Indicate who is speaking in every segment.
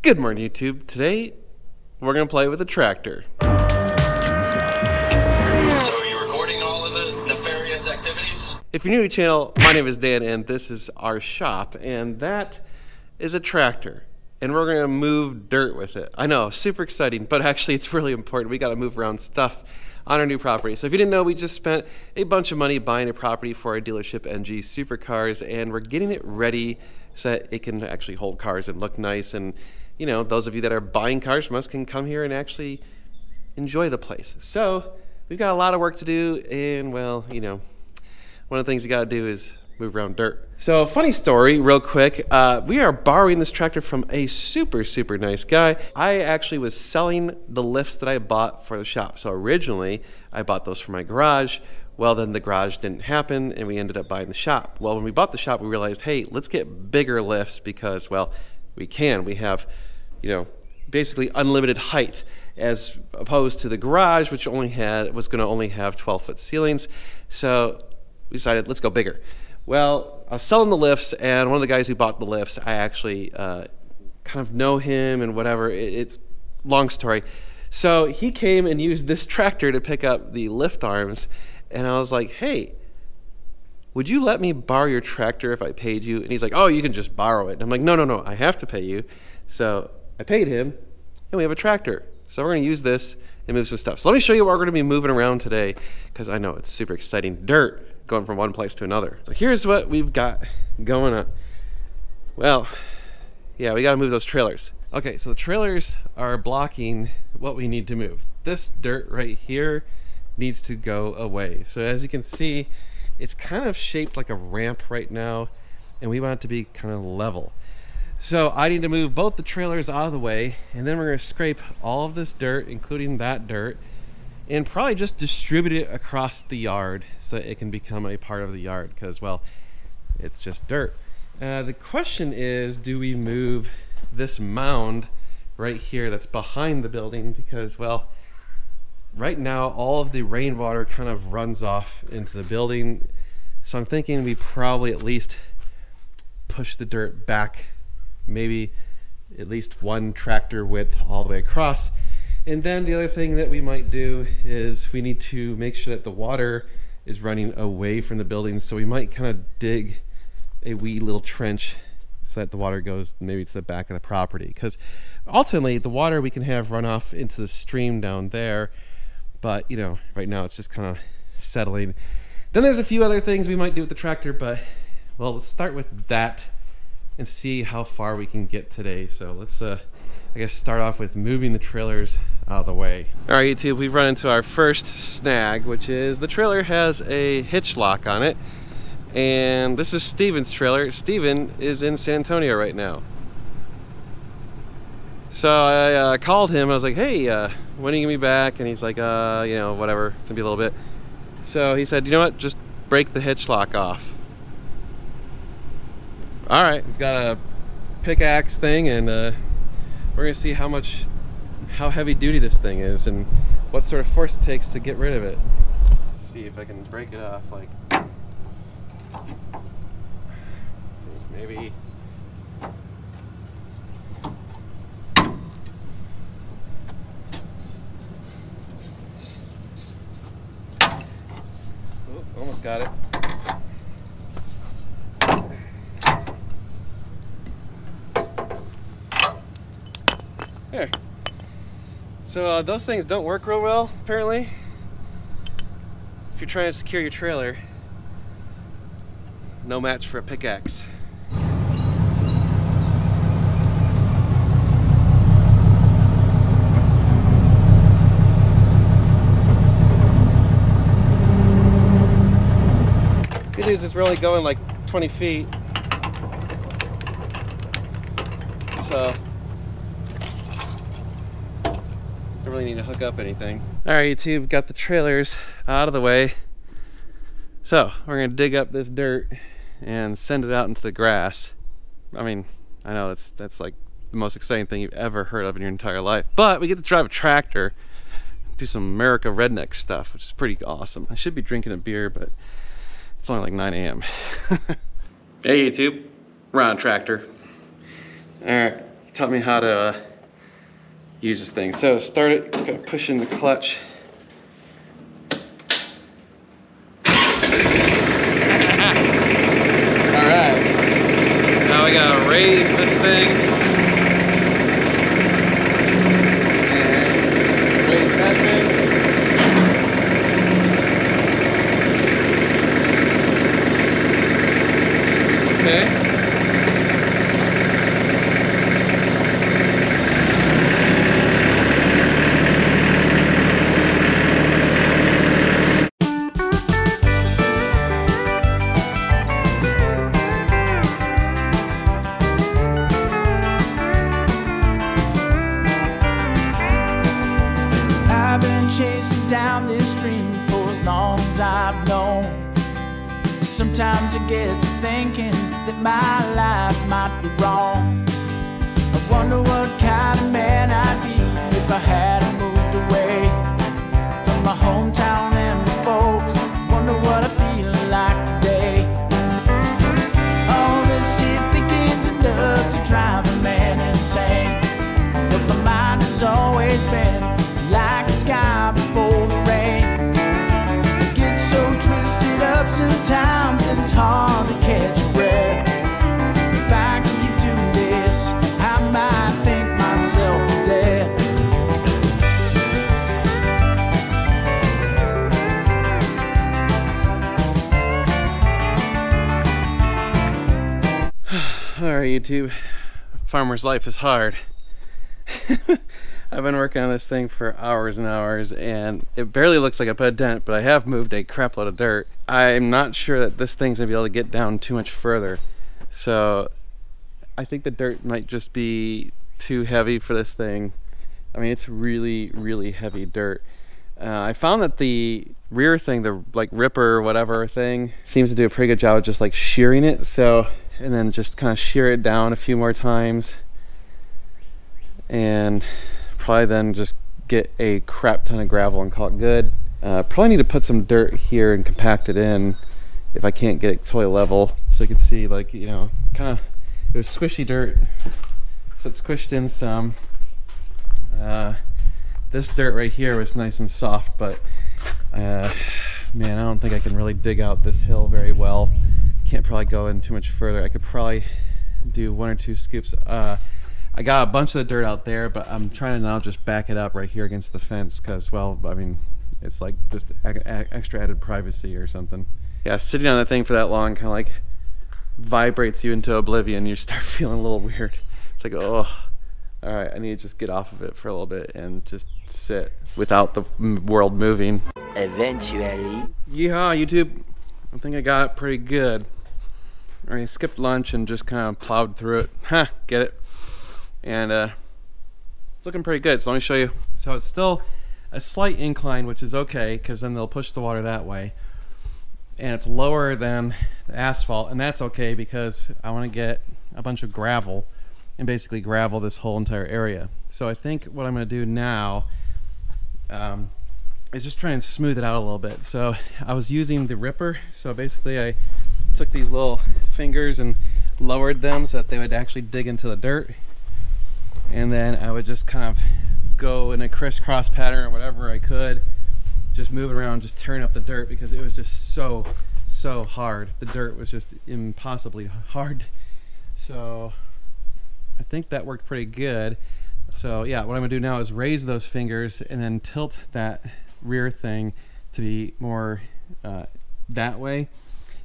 Speaker 1: Good morning, YouTube. Today, we're gonna play with a tractor.
Speaker 2: So are you recording all of the nefarious activities?
Speaker 1: If you're new to the channel, my name is Dan and this is our shop, and that is a tractor. And we're gonna move dirt with it. I know, super exciting, but actually it's really important. We gotta move around stuff on our new property. So if you didn't know, we just spent a bunch of money buying a property for our dealership, NG Supercars, and we're getting it ready so that it can actually hold cars and look nice. And you know, those of you that are buying cars from us can come here and actually enjoy the place. So we've got a lot of work to do, and well, you know, one of the things you gotta do is move around dirt. So funny story, real quick, we are borrowing this tractor from a super nice guy. I actually was selling the lifts that I bought for the shop. So originally, I bought those for my garage. Well, then the garage didn't happen, and we ended up buying the shop. Well, when we bought the shop, we realized, hey, let's get bigger lifts because, well, we can. We have, you know, basically unlimited height, as opposed to the garage, which was going to only have 12-foot ceilings. So we decided, let's go bigger. Well, I was selling the lifts, and one of the guys who bought the lifts, I actually kind of know him and whatever. It's long story. So he came and used this tractor to pick up the lift arms, and I was like, hey, would you let me borrow your tractor if I paid you? And he's like, oh, you can just borrow it. And I'm like, no, I have to pay you. So I paid him, and we have a tractor. So we're gonna use this and move some stuff. So let me show you what we're gonna be moving around today, because I know it's super exciting. Dirt going from one place to another. So here's what we've got going on. Well, yeah, we gotta move those trailers. Okay, so the trailers are blocking what we need to move. This dirt right here needs to go away. So as you can see, it's kind of shaped like a ramp right now, and we want it to be kind of level. So I need to move both the trailers out of the way, and then we're going to scrape all of this dirt, including that dirt, and probably just distribute it across the yard so it can become a part of the yard, because, well, it's just dirt. The question is, do we move this mound right here that's behind the building? Because, well, right now all of the rainwater kind of runs off into the building, so I'm thinking we probably at least push the dirt back, maybe at least one tractor width all the way across. And then the other thing that we might do is we need to make sure that the water is running away from the building, so we might kind of dig a wee little trench so that the water goes maybe to the back of the property, because ultimately the water we can have run off into the stream down there, but you know, right now it's just kind of settling. Then there's a few other things we might do with the tractor, but well, let's start with that and see how far we can get today. So let's I guess start off with moving the trailers out of the way. All right, YouTube, we've run into our first snag, which is the trailer has a hitch lock on it, and this is Steven's trailer. Steven is in San Antonio right now. So I called him. I was like, hey, when are you gonna be back? And he's like, you know, whatever, it's gonna be a little bit. So he said, you know what, just break the hitch lock off. All right, we've got a pickaxe thing, and we're gonna see how heavy duty this thing is and what sort of force it takes to get rid of it. Let's see if I can break it off, like, maybe. Oh, almost got it. There. So those things don't work real well, apparently. If you're trying to secure your trailer, no match for a pickaxe. Good news is we're only going like 20 feet. So don't really need to hook up anything. All right, YouTube, got the trailers out of the way. So we're gonna dig up this dirt and send it out into the grass. I mean, I know that's like the most exciting thing you've ever heard of in your entire life, but we get to drive a tractor, do some America redneck stuff, which is pretty awesome. I should be drinking a beer, but it's only like 9 a.m. Hey YouTube, we're on a tractor. All right, taught me how to use this thing. So start it, kind of push in the clutch. Alright, now we gotta raise this thing. And raise that thing. Okay.
Speaker 3: I've been chasing down this dream for as long as I've known. Sometimes I get to thinking that my life might be wrong. I wonder what kind of man I'd be if I hadn't moved away from my hometown and my folks. Wonder what I feel like today. All this here thinking's enough to drive a man insane. But my mind has always been like the sky before the rain. It gets so twisted up sometimes it's hard to catch your breath. If I keep doing this, I might think myself to death.
Speaker 1: Alright, YouTube. Farmer's life is hard. I've been working on this thing for hours and hours, and it barely looks like I put a dent, but I have moved a crap load of dirt. I'm not sure that this thing's gonna be able to get down too much further. So I think the dirt might just be too heavy for this thing. I mean, it's really, really heavy dirt. I found that the rear thing, the like ripper or whatever thing, seems to do a pretty good job of just like shearing it. So, and then just kind of shear it down a few more times. And probably then just get a crap ton of gravel and call it good. Probably need to put some dirt here and compact it in if I can't get it totally level. So you can see, like, you know, kind of, it was squishy dirt, so it squished in some. This dirt right here was nice and soft, but man, I don't think I can really dig out this hill very well. Can't probably go in too much further. I could probably do 1 or 2 scoops. I got a bunch of the dirt out there, but I'm trying to now just back it up right here against the fence because, well, I mean, it's like just extra added privacy or something. Yeah, sitting on that thing for that long kind of like vibrates you into oblivion. You start feeling a little weird. It's like, oh, all right, I need to just get off of it for a little bit and just sit without the world moving.
Speaker 4: Eventually.
Speaker 1: Yeehaw, YouTube. I think I got it pretty good. All right, I skipped lunch and just kind of plowed through it. Ha, get it? And it's looking pretty good, so let me show you. So it's still a slight incline, which is okay because then they'll push the water that way, and it's lower than the asphalt, and that's okay because I want to get a bunch of gravel and basically gravel this whole entire area. So I think what I'm going to do now is just try and smooth it out a little bit. So I was using the ripper, so basically I took these little fingers and lowered them so that they would actually dig into the dirt. And then I would just kind of go in a crisscross pattern or whatever I could, just move it around, just tearing up the dirt because it was just so hard. The dirt was just impossibly hard. So I think that worked pretty good. So yeah, what I'm gonna do now is raise those fingers and then tilt that rear thing to be more that way.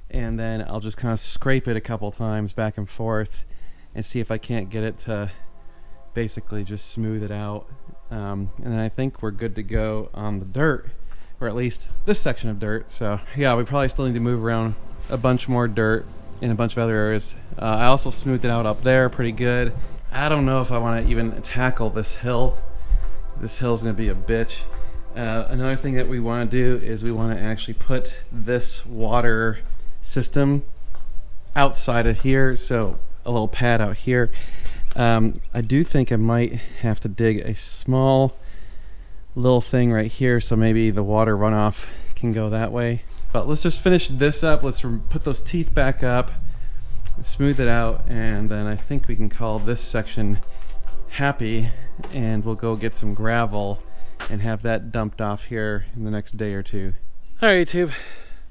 Speaker 1: And then I'll just kind of scrape it a couple times back and forth and see if I can't get it to basically just smooth it out, and then I think we're good to go on the dirt, or at least this section of dirt. So yeah, we probably still need to move around a bunch more dirt in a bunch of other areas. I also smoothed it out up there pretty good. I don't know if I want to even tackle this hill. This hill's gonna be a bitch. Another thing that we want to do is we want to actually put this water system outside of here, so a little pad out here. I do think I might have to dig a small little thing right here so maybe the water runoff can go that way. But let's just finish this up. Let's put those teeth back up, smooth it out, and then I think we can call this section happy, and we'll go get some gravel and have that dumped off here in the next day or two. All right, YouTube,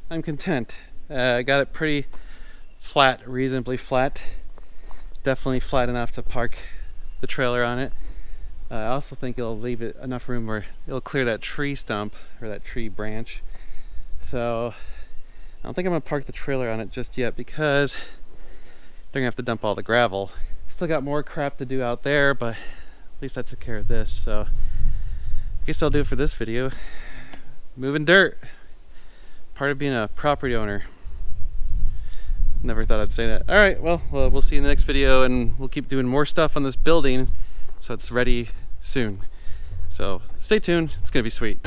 Speaker 1: I'm content. I got it pretty flat, reasonably flat. Definitely flat enough to park the trailer on it. I also think it'll leave it enough room where it'll clear that tree stump or that tree branch. So I don't think I'm gonna park the trailer on it just yet because they're gonna have to dump all the gravel. Still got more crap to do out there, but at least I took care of this. So I guess I'll do it for this video. Moving dirt. Part of being a property owner. Never thought I'd say that. All right, well, we'll see you in the next video, and we'll keep doing more stuff on this building so it's ready soon. So stay tuned, it's gonna be sweet.